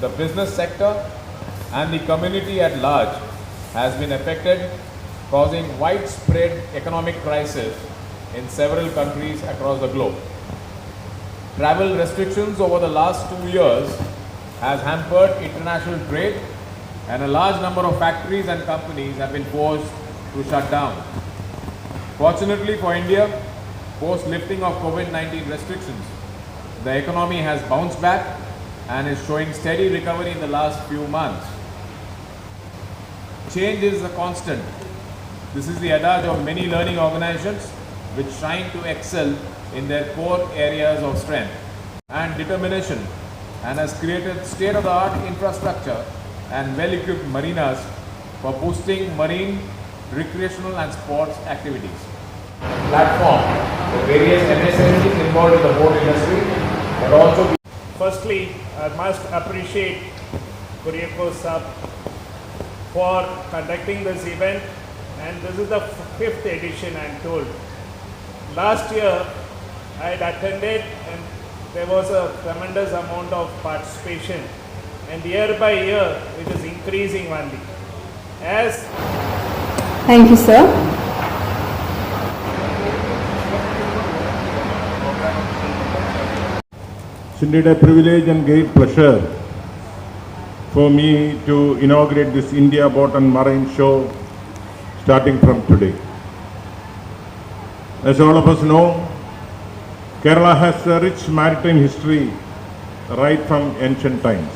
The business sector and the community at large has been affected, causing widespread economic crisis in several countries across the globe. Travel restrictions over the last 2 years has hampered international trade, and a large number of factories and companies have been forced to shut down. Fortunately for India, post lifting of COVID-19 restrictions, the economy has bounced back and is showing steady recovery in the last few months. Change is a constant. This is the adage of many learning organizations which trying to excel in their core areas of strength and determination, and has created state-of-the-art infrastructure and well-equipped marinas for boosting marine, recreational and sports activities. Platform for various MSMEs involved in the boat industry, but also firstly, I must appreciate Kuriako Sab for conducting this event, and this is the 5th edition, I am told. Last year I had attended and there was a tremendous amount of participation, and year by year it is increasing only. Thank you, sir. It's indeed a privilege and great pleasure for me to inaugurate this India Boat and Marine Show starting from today. As all of us know, Kerala has a rich maritime history right from ancient times.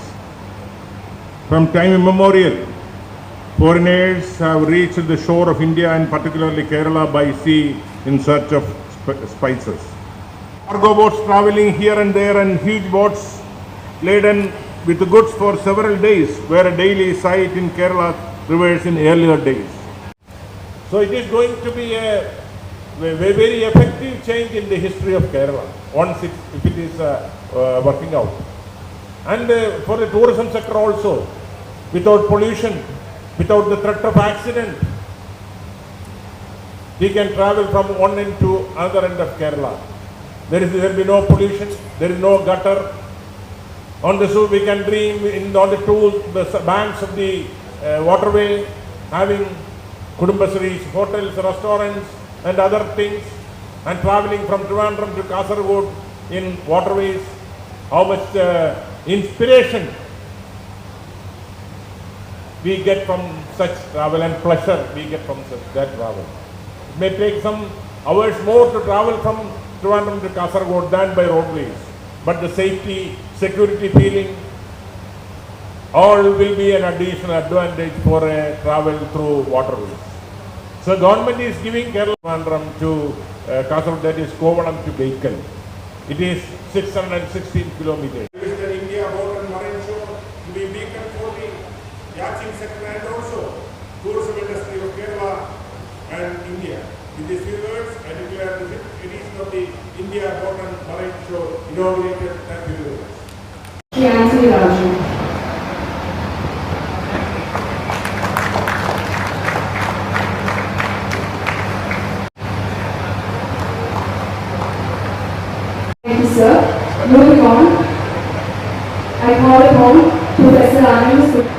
From time immemorial, foreigners have reached the shore of India and particularly Kerala by sea in search of spices. Cargo boats traveling here and there and huge boats laden with goods for several days were a daily sight in Kerala rivers in earlier days. So it is going to be a very effective change in the history of Kerala once if it is working out. And for the tourism sector also, without pollution, without the threat of accident, we can travel from one end to another end of Kerala. There will be no pollution, there is no gutter. On the zoo we can dream on the banks of the waterway, having kudumbasaris, hotels, restaurants and other things, and travelling from Trivandrum to Kasaragod in waterways. How much inspiration we get from such travel and pleasure we get from that travel. It may take some hours more to travel from Trivandrum to Kasaragod than by roadways, but the safety, security feeling, all will be an additional advantage for a travel through waterways. So government is giving Kerala Trivandrum to Kasaragod, that is Kovalam to Vehicle. It is 616 kilometers. The India Boat and Marine Show to be beacon for the yachting sector and also tourism industry of Kerala and India. With these few words, I declare the 5th edition of the India Boat and Marine Show inaugurated. Thank you very much. Thank you, sir. Moving on, I call upon Professor Anand.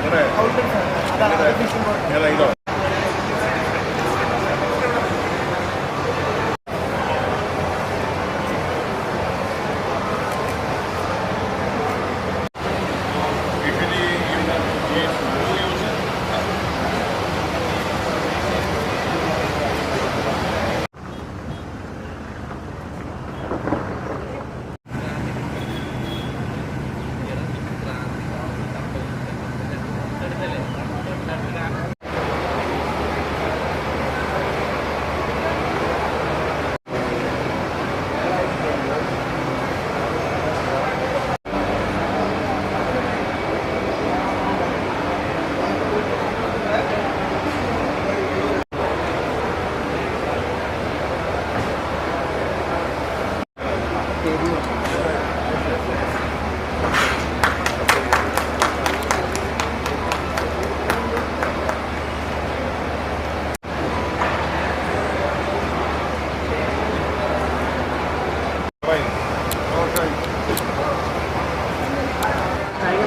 ഇതോ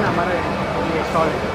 हमारा stall